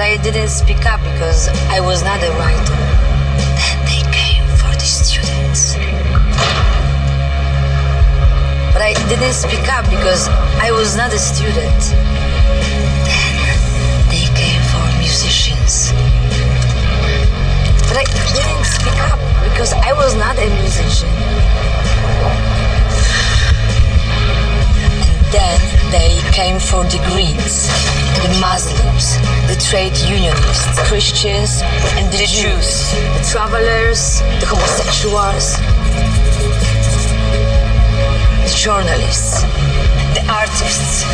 I didn't speak up because I was not a writer. Then they came for the students. But I didn't speak up because I was not a student. Then they came for musicians. But I didn't speak up because I was not a musician. And then they came for the Greens, the Muslims, the trade unionists, Christians, and the Jews, the travelers, the homosexuals, the journalists, the artists,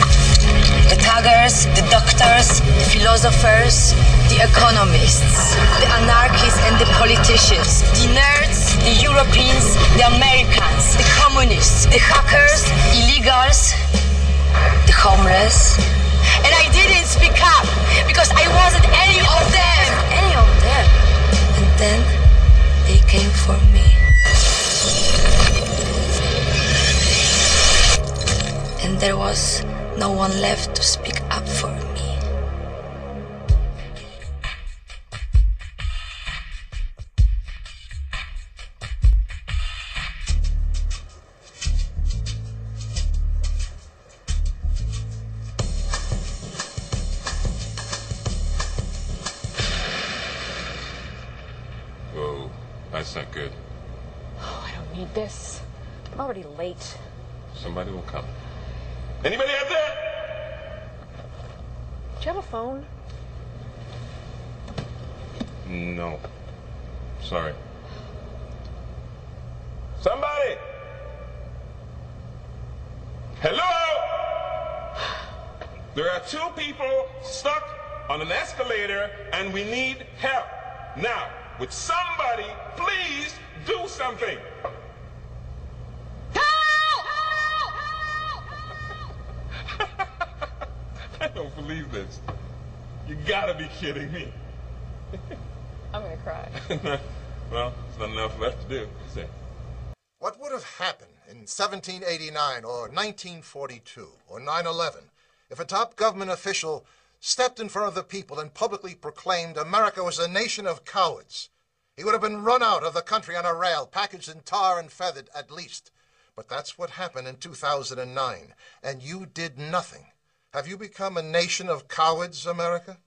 the thuggers, the doctors, the philosophers, the economists, the anarchists and the politicians, the nerds, the Europeans, the Americans, the communists, the hackers, illegals, the homeless. And I didn't speak up because I wasn't any of them. Any of them. And then they came for me. And there was no one left to speak up for me. Whoa, that's not good. Oh, I don't need this. I'm already late. Somebody will come. Anybody out there? Do you have a phone? No. Sorry. Somebody! Hello? There are two people stuck on an escalator and we need help. Now, would somebody please do something? I don't believe this. You gotta be kidding me. I'm gonna cry. Well, there's not enough left to do. What would have happened in 1789 or 1942 or 9/11 if a top government official stepped in front of the people and publicly proclaimed America was a nation of cowards? He would have been run out of the country on a rail, packaged in tar and feathered at least. But that's what happened in 2009, and you did nothing. Have you become a nation of cowards, America?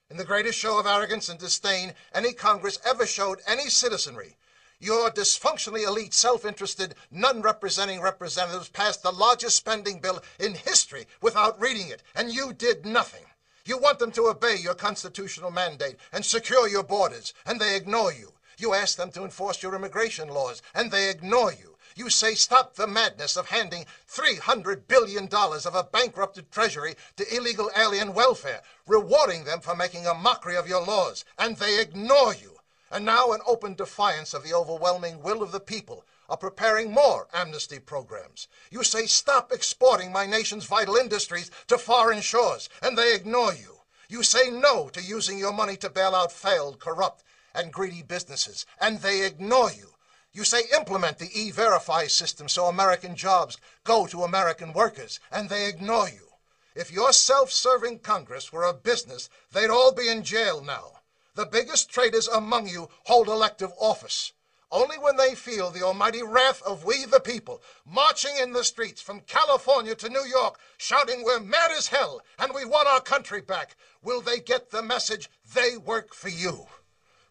In the greatest show of arrogance and disdain any Congress ever showed any citizenry, your dysfunctionally elite, self-interested, none-representing representatives passed the largest spending bill in history without reading it, and you did nothing. You want them to obey your constitutional mandate and secure your borders, and they ignore you. You ask them to enforce your immigration laws, and they ignore you. You say stop the madness of handing $300 billion of a bankrupted treasury to illegal alien welfare, rewarding them for making a mockery of your laws, and they ignore you. And now, in open defiance of the overwhelming will of the people, are preparing more amnesty programs. You say stop exporting my nation's vital industries to foreign shores, and they ignore you. You say no to using your money to bail out failed, corrupt, and greedy businesses, and they ignore you. You say implement the E-Verify system so American jobs go to American workers, and they ignore you. If your self-serving Congress were a business, they'd all be in jail now. The biggest traitors among you hold elective office. Only when they feel the almighty wrath of we the people, marching in the streets from California to New York, shouting we're mad as hell and we want our country back, will they get the message they work for you.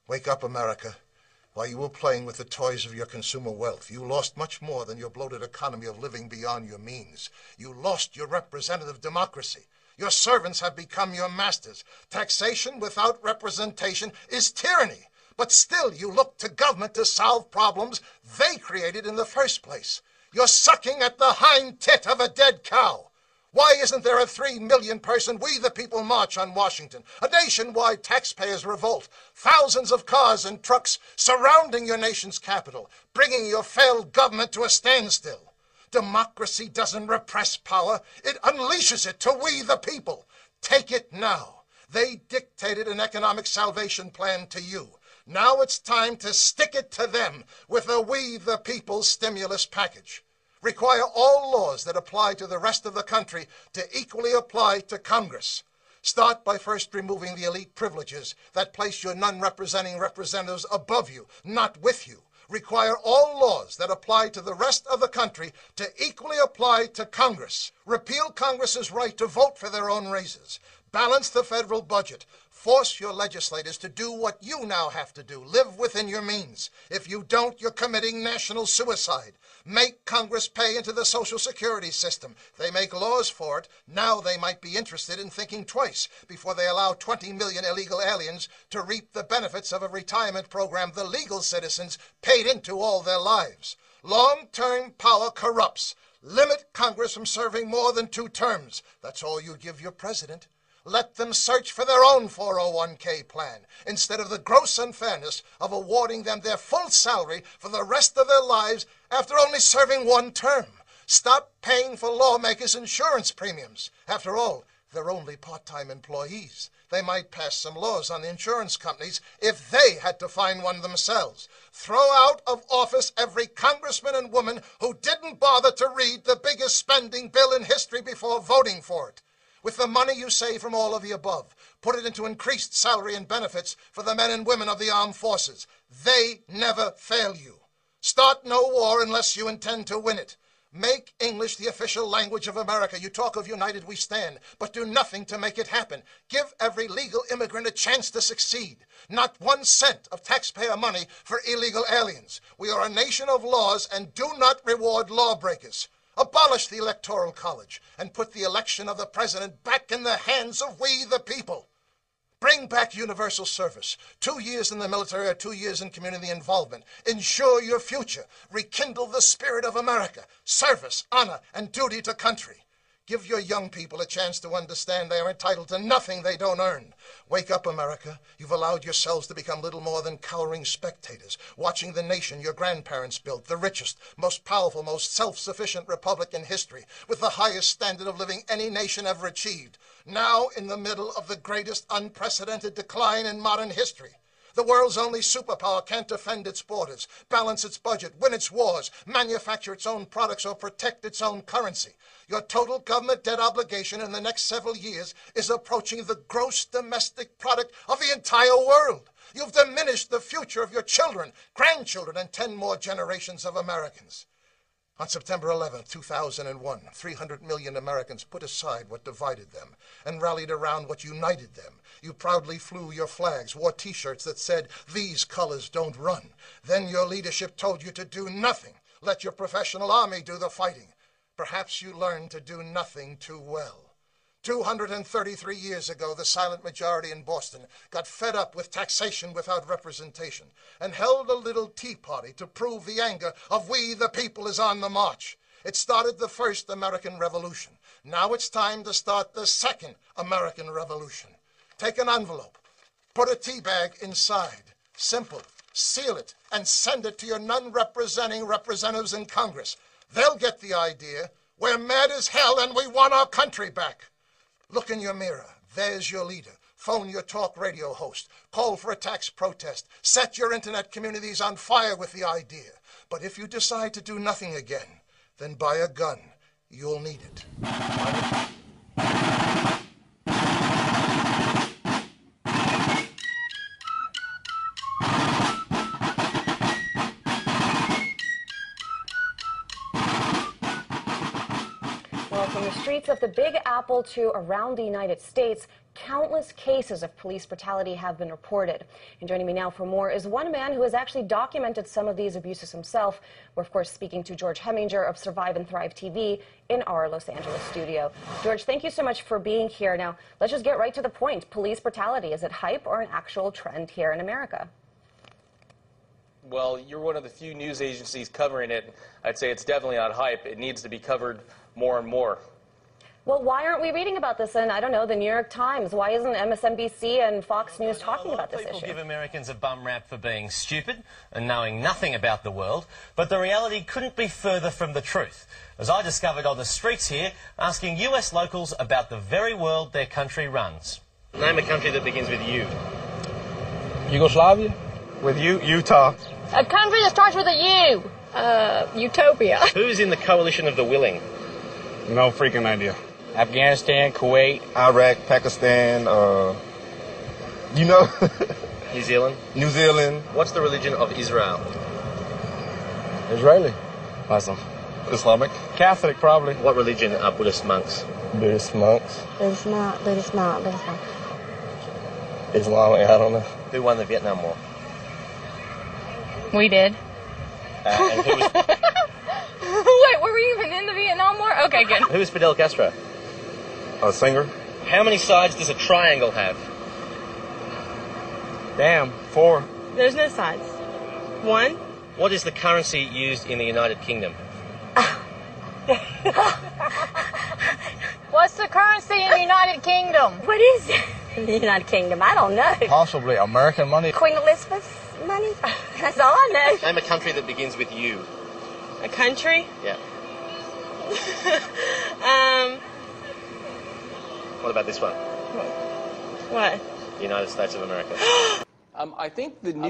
Wake up, America. While you were playing with the toys of your consumer wealth, you lost much more than your bloated economy of living beyond your means. You lost your representative democracy. Your servants have become your masters. Taxation without representation is tyranny. But still you look to government to solve problems they created in the first place. You're sucking at the hind tit of a dead cow. Why isn't there a 3 million person We the People march on Washington? A nationwide taxpayers' revolt. Thousands of cars and trucks surrounding your nation's capital, bringing your failed government to a standstill. Democracy doesn't repress power. It unleashes it to we the people. Take it now. They dictated an economic salvation plan to you. Now it's time to stick it to them with a we the people stimulus package. Require all laws that apply to the rest of the country to equally apply to Congress. Start by first removing the elite privileges that place your non-representing representatives above you, not with you. Require all laws that apply to the rest of the country to equally apply to Congress. Repeal Congress's right to vote for their own raises. Balance the federal budget. Force your legislators to do what you now have to do. Live within your means. If you don't, you're committing national suicide. Make Congress pay into the Social Security system. They make laws for it. Now they might be interested in thinking twice before they allow 20 million illegal aliens to reap the benefits of a retirement program the legal citizens paid into all their lives. Long-term power corrupts. Limit Congress from serving more than 2 terms. That's all you give your president. Let them search for their own 401k plan, instead of the gross unfairness of awarding them their full salary for the rest of their lives after only serving 1 term. Stop paying for lawmakers' insurance premiums. After all, they're only part-time employees. They might pass some laws on the insurance companies if they had to find one themselves. Throw out of office every congressman and woman who didn't bother to read the biggest spending bill in history before voting for it. With the money you save from all of the above, put it into increased salary and benefits for the men and women of the armed forces. They never fail you. Start no war unless you intend to win it. Make English the official language of America. You talk of united we stand, but do nothing to make it happen. Give every legal immigrant a chance to succeed. Not 1 cent of taxpayer money for illegal aliens. We are a nation of laws and do not reward lawbreakers. Abolish the Electoral College and put the election of the president back in the hands of we the people. Bring back universal service. 2 years in the military or 2 years in community involvement. Ensure your future. Rekindle the spirit of America. Service, honor, and duty to country. Give your young people a chance to understand they are entitled to nothing they don't earn. Wake up, America. You've allowed yourselves to become little more than cowering spectators, watching the nation your grandparents built, the richest, most powerful, most self-sufficient republic in history, with the highest standard of living any nation ever achieved, now in the middle of the greatest unprecedented decline in modern history. The world's only superpower can't defend its borders, balance its budget, win its wars, manufacture its own products, or protect its own currency. Your total government debt obligation in the next several years is approaching the gross domestic product of the entire world. You've diminished the future of your children, grandchildren, and 10 more generations of Americans. On September 11, 2001, 300 million Americans put aside what divided them and rallied around what united them. You proudly flew your flags, wore T-shirts that said, "These colors don't run." Then your leadership told you to do nothing. Let your professional army do the fighting. Perhaps you learned to do nothing too well. 233 years ago, the silent majority in Boston got fed up with taxation without representation and held a little tea party to prove the anger of we the people is on the march. It started the first American Revolution. Now it's time to start the second American Revolution. Take an envelope, put a tea bag inside. Simple. Seal it and send it to your non-representing representatives in Congress. They'll get the idea. We're mad as hell and we want our country back. Look in your mirror. There's your leader. Phone your talk radio host. Call for a tax protest. Set your internet communities on fire with the idea. But if you decide to do nothing again, then buy a gun. You'll need it. From the streets of the Big Apple to around the United States, countless cases of police brutality have been reported. And joining me now for more is one man who has actually documented some of these abuses himself. We're, of course, speaking to George Heminger of Survive and Thrive TV in our Los Angeles studio. George, thank you so much for being here. Now, let's just get right to the point. Police brutality, is it hype or an actual trend here in America? Well, you're one of the few news agencies covering it. I'd say it's definitely not hype. It needs to be covered more and more. Well, why aren't we reading about this in, I don't know, the New York Times? Why isn't MSNBC and Fox News talking about this issue? People give Americans a bum rap for being stupid and knowing nothing about the world, but the reality couldn't be further from the truth. As I discovered on the streets here, asking US locals about the very world their country runs. Name a country that begins with U. Yugoslavia? With you, Utah. A country that starts with a U. Utopia. Who's in the coalition of the willing? No freaking idea. Afghanistan, Kuwait, Iraq, Pakistan, you know, New Zealand. New Zealand. What's the religion of Israel? Israeli, Muslim, Islamic. Catholic, probably. What religion are Buddhist monks? Buddhist monks, Buddhist not. Islamic, I don't know. Who won the Vietnam War? We did. And who was, Wait, were we even in the Vietnam War? Okay, good. who was Fidel Castro? A singer. How many sides does a triangle have? Damn, 4. There's no sides. 1. What is the currency used in the United Kingdom? What's the currency in the United Kingdom? What is it? The United Kingdom, I don't know. Possibly American money. Queen Elizabeth's money? That's all I know. Name a country that begins with U. A country? Yeah. What about this one? What? The United States of America. I think the new